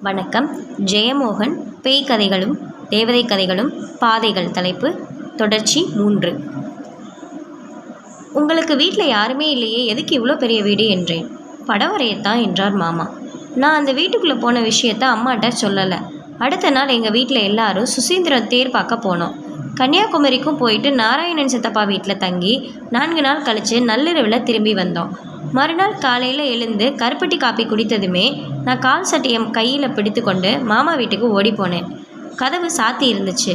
வணக்கம். ஜெயமோகன். பேய் கதைகளும் தேவதை கதைகளும் பாதைகள் தலைப்பு தொடர்ச்சி 3. உங்களுக்கு வீட்டில் யாருமே இல்லையே, எதுக்கு இவ்வளோ பெரிய வீடு என்றேன். படம் வரையத்தான் என்றார் மாமா. நான் அந்த வீட்டுக்குள்ளே போன விஷயத்த அம்மாட்ட சொல்லலை. அடுத்த நாள் எங்கள் வீட்டில் எல்லாரும் சுசீந்திரம் தேர் பார்க்க போனோம். கன்னியாகுமரிக்கும் போயிட்டு நாராயணன் சித்தப்பா வீட்டில் தங்கி 4 நாள் கழித்து நள்ளிரவில் திரும்பி வந்தோம். மறுநாள் காலையில் எழுந்து கருப்பட்டி காப்பி குடித்ததுமே நான் கால் சட்டையை கையில் பிடித்து கொண்டு மாமா வீட்டுக்கு ஓடி போனேன். கதவு சாத்தி இருந்துச்சு.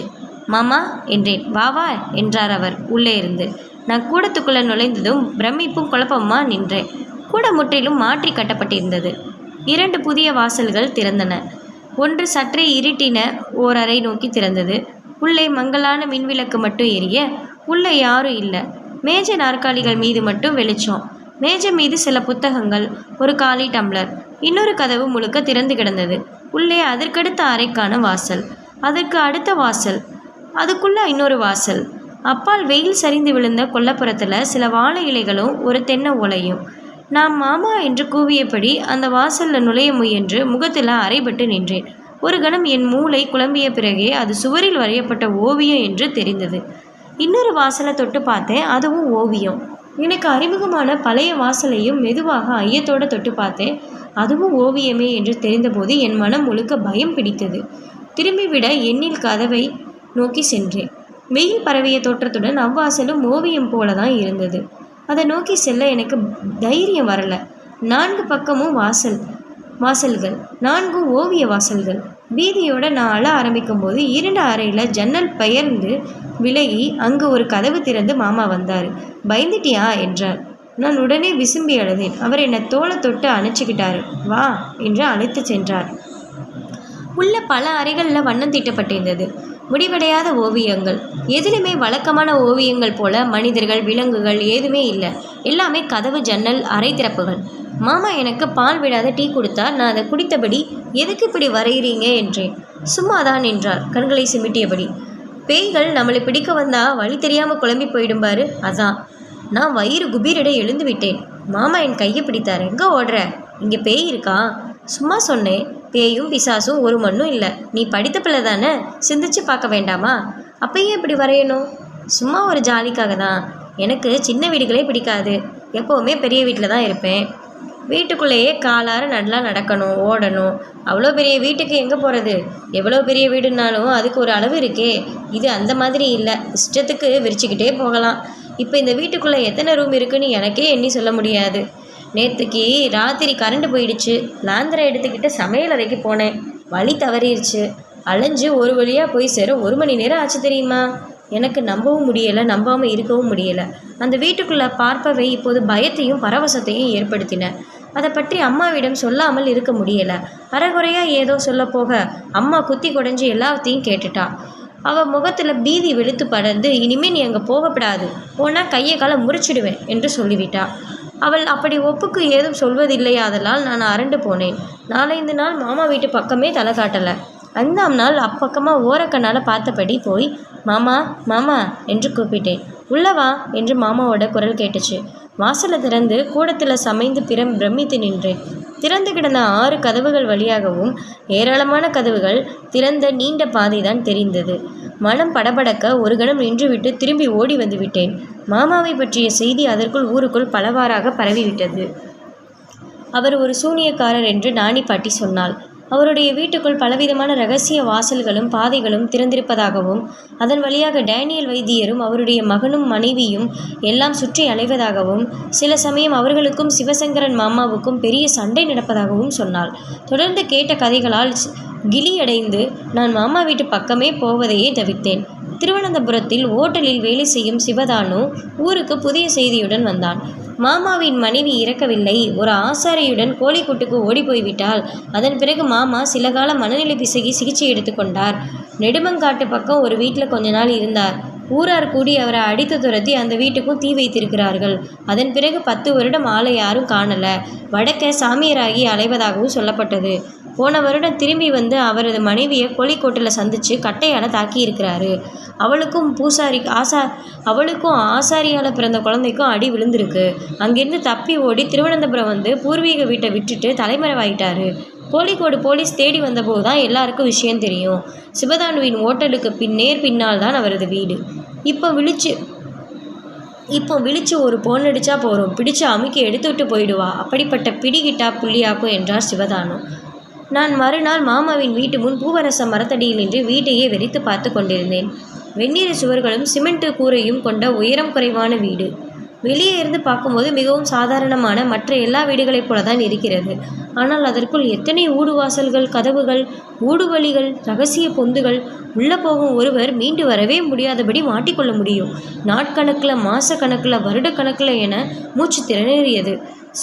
மாமா என்றேன். வா வா என்றார் அவர் உள்ளே இருந்து. நான் கூடத்துக்குள்ளே நுழைந்ததும் பிரமிப்பும் குழப்பமா நின்றேன். கூட முற்றிலும் மாற்றி கட்டப்பட்டிருந்தது. 2 புதிய வாசல்கள் திறந்தன. ஒன்று சற்றே இருட்டின ஓரறை நோக்கி திறந்தது. உள்ளே மங்கலான மின்விளக்கு மட்டும் எரிய, உள்ளே யாரும் இல்லை. மேஜை நாற்காலிகள் மீது மட்டும் வெளிச்சம். மேஜை மீது சில புத்தகங்கள், ஒரு காலி டம்ளர். இன்னொரு கதவு முழுக்க திறந்து கிடந்தது. உள்ளே அதற்கடுத்த அறைக்கான வாசல், அதற்கு அடுத்த வாசல், அதுக்குள்ள இன்னொரு வாசல். அப்பால் வெயில் சரிந்து விழுந்த கொல்லப்புறத்தில் சில வாழை இலைகளும் ஒரு தென்னை ஓலையும். நான் மாமா என்று கூவியபடி அந்த வாசலில் நுழைய முயன்று முகத்தில் அரைபட்டு நின்றேன். ஒரு கணம் என் மூளை குழம்பிய பிறகே அது சுவரில் வரையப்பட்ட ஓவியம் என்று தெரிந்தது. இன்னொரு வாசலை தொட்டு பார்த்தேன். அதுவும் ஓவியம். எனக்கு அறிமுகமான பழைய வாசலையும் மெதுவாக ஐயத்தோடு தொட்டு பார்த்தேன். அதுவும் ஓவியமே என்று தெரிந்தபோது என் மனம் முழுக்க பயம் பிடித்தது. திரும்பிவிட எண்ணில் கதவை நோக்கி சென்றேன். வெயில் பரவிய தோற்றத்துடன் அவ்வாசலும் ஓவியம் போல தான் இருந்தது. அதை நோக்கி செல்ல எனக்கு தைரியம் வரலை. 4 பக்கமும் வாசல்கள், 4 ஓவிய வாசல்கள். பீதியோட நான் அழ ஆரம்பிக்கும் போது 2 அறையில் ஜன்னல் பெயர்ந்து விலகி அங்கு ஒரு கதவு திறந்து மாமா வந்தார். பயந்துட்டியா என்றார். நான் உடனே விசும்பி அழுதேன். அவர் என்னை தோளை தொட்டு அணைச்சிக்கிட்டாரு. வா என்று அழைத்து சென்றார். உள்ள பல அறைகளில் வண்ணம் தீட்டப்பட்டிருந்தது. முடிவடையாத ஓவியங்கள். எதிலுமே வழக்கமான ஓவியங்கள் போல மனிதர்கள், விலங்குகள் ஏதுமே இல்லை. எல்லாமே கதவு, ஜன்னல், அறை திறப்புகள். மாமா எனக்கு பால் விடாத டீ கொடுத்தார். நான் அதை குடித்தபடி, எதுக்கு இப்படி வரைகிறீங்க என்றேன். சும்மாதான் என்றார் கண்களை சிமிட்டியபடி. பேய்கள் நம்மளை பிடிக்க வந்தா வழி தெரியாமல் குழம்பி போயிடும்பாரு, அதான். நான் வயிறு குபீரிட எழுந்து விட்டேன். மாமா என் கையை பிடித்தார். எங்கே ஓடுற? இங்கே பேய் இருக்கா? சும்மா சொன்னேன். பேயும் பிசாசும் ஒரு மண்ணும் இல்லை. நீ படித்த பிள்ளை தானே, சிந்திச்சு பார்க்க வேண்டாமா? அப்பயே இப்படி வரையணும்? சும்மா ஒரு ஜாலிக்காக தான். எனக்கு சின்ன வீடுகளே பிடிக்காது. எப்போவுமே பெரிய வீட்டில் தான் இருப்பேன். வீட்டுக்குள்ளேயே காலார நல்லா நடக்கணும், ஓடணும். அவ்வளோ பெரிய வீட்டுக்கு எங்கே போகிறது? எவ்வளோ பெரிய வீடுனாலும் அதுக்கு ஒரு அளவு இருக்கே. இது அந்த மாதிரி இல்லை. இஷ்டத்துக்கு விரிச்சிக்கிட்டே போகலாம். இப்போ இந்த வீட்டுக்குள்ளே எத்தனை ரூம் இருக்குன்னு எனக்கே எண்ணி சொல்ல முடியாது. நேற்றுக்கு ராத்திரி கரண்ட் போயிடுச்சு. லாந்தரை எடுத்துக்கிட்டு சமையல் அறைக்கு போனேன். வழி தவறிடுச்சு. அலைஞ்சு ஒரு வழியாக போய் சேர 1 மணி நேரம் ஆச்சு தெரியுமா? எனக்கு நம்பவும் முடியலை, நம்பாமல் இருக்கவும் முடியலை. அந்த வீட்டுக்குள்ளே பார்ப்பவை இப்போது பயத்தையும் பரவசத்தையும் ஏற்படுத்தின. அதை பற்றி அம்மாவிடம் சொல்லாமல் இருக்க முடியலை. அரைகுறையாக ஏதோ சொல்ல போக அம்மா குத்தி குடைஞ்சி எல்லாத்தையும் கேட்டுட்டா. அவள் முகத்தில் பீதி வெளுத்து படர்ந்து, இனிமேல் நீ அங்கே போகப்படாது, போனால் கையை காலை முறிச்சிடுவேன் என்று சொல்லிவிட்டா. அவள் அப்படி ஒப்புக்கு ஏதும் சொல்வதில்லையாதலால் நான் அரண்டு போனேன். 4-5 நாள் மாமா வீட்டு பக்கமே தலை காட்டலை. 5ஆம் நாள் அப்பக்கமாக ஓரக்கண்ணால் பார்த்தபடி போய் மாமா மாமா என்று கூப்பிட்டேன். உள்ளவா என்று மாமாவோட குரல் கேட்டுச்சு. வாசலை திறந்து கூடத்தில் சமைந்து பிரமித்து நின்றேன். திறந்து கிடந்த 6 கதவுகள் வழியாகவும் ஏராளமான கதவுகள் திறந்த நீண்ட பாதை தான் தெரிந்தது. மனம் படபடக்க ஒரு கணம் நின்றுவிட்டு திரும்பி ஓடி வந்து விட்டேன். மாமாவை பற்றிய செய்தி அதற்குள் ஊருக்குள் பலவாறாக பரவிவிட்டது. அவர் ஒரு சூனியக்காரர் என்று நாணி பாட்டி சொன்னாள். அவருடைய வீட்டுக்குள் பலவிதமான இரகசிய வாசல்களும் பாதைகளும் திறந்திருப்பதாகவும், அதன் வழியாக டேனியல் வைத்தியரும் அவருடைய மகனும் மனைவியும் எல்லாம் சுற்றி அலைவதாகவும், சில சமயம் அவர்களுக்கும் சிவசங்கரன் மாமாவுக்கும் பெரிய சண்டை நடப்பதாகவும் சொன்னாள். தொடர்ந்து கேட்ட கதைகளால் கிளியடைந்து நான் மாமா வீட்டு பக்கமே போவதையே தவிர்த்தேன். திருவனந்தபுரத்தில் ஓட்டலில் வேலை செய்யும் சிவதானு ஊருக்கு புதிய செய்தியுடன் வந்தான். மாமாவின் மனைவி இறக்கவில்லை, ஒரு ஆசாரியுடன் கோழிக்கூட்டுக்கு ஓடி போய்விட்டால். அதன் பிறகு மாமா சில கால மனநிலை பிசகி சிகிச்சை எடுத்துக்கொண்டார். நெடுமங்காட்டு பக்கம் ஒரு வீட்டில் கொஞ்ச நாள் இருந்தார். ஊரார் கூடி அவரை அடித்து துரத்தி அந்த வீட்டுக்கும் தீ வைத்திருக்கிறார்கள். அதன் பிறகு 10 வருடம் ஆளை யாரும் காணலை. வடக்க சாமியாராகி அலைவதாகவும் சொல்லப்பட்டது. போன வருடம் திரும்பி வந்து அவரது மனைவியை கோழிக்கோட்டில் சந்தித்து கட்டையால் தாக்கியிருக்கிறாரு. அவளுக்கும் ஆசாரியால் பிறந்த குழந்தைக்கும் அடி விழுந்திருக்கு. அங்கேருந்து தப்பி ஓடி திருவனந்தபுரம் வந்து பூர்வீக வீட்டை விட்டுட்டு தலைமறைவாயிட்டாரு. கோழிக்கோடு போலீஸ் தேடி வந்தபோது தான் எல்லாருக்கும் விஷயம் தெரியும். சிவதானுவின் ஓட்டலுக்கு நேர் பின்னால் தான் அவரது வீடு. இப்போ விழிச்சு ஒரு போன் அடிச்சா போகிறோம், பிடிச்சு அமுக்கி எடுத்துவிட்டு போயிடுவா. அப்படிப்பட்ட பிடிகிட்டா புள்ளியாக்கும் என்றார் சிவதானு. நான் மறுநாள் மாமாவின் வீட்டு முன் பூவரச மரத்தடியில் நின்று வீட்டையே வெறித்து பார்த்து கொண்டிருந்தேன். வெந்நீர் சுவர்களும் சிமெண்ட் கூரையும் கொண்ட உயரம் குறைவான வீடு. வெளியே இருந்து பார்க்கும்போது மிகவும் சாதாரணமான மற்ற எல்லா வீடுகளைப் போல தான் இருக்கிறது. ஆனால் அதற்குள் எத்தனை ஊடுவாசல்கள், கதவுகள், ஊடுவழிகள், ரகசிய பொந்துகள்! உள்ளே போகும் ஒருவர் மீண்டு வரவே முடியாதபடி மாட்டிக்கொள்ள முடியும். நாட்கணக்கில், மாசக்கணக்கில், வருடக்கணக்கில் என மூச்சு திணறியது.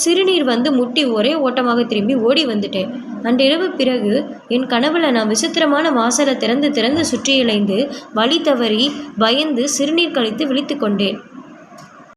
சிறுநீர் வந்து முட்டி ஒரே ஓட்டமாக திரும்பி ஓடி வந்துட்டேன். அன்றிரவு பிறகு என் கனவுல நான் விசித்திரமான வாசலை திறந்து திறந்து சுற்றியலைந்து வழி தவறி பயந்து சிறுநீர் கழித்து விழித்து கொண்டேன்.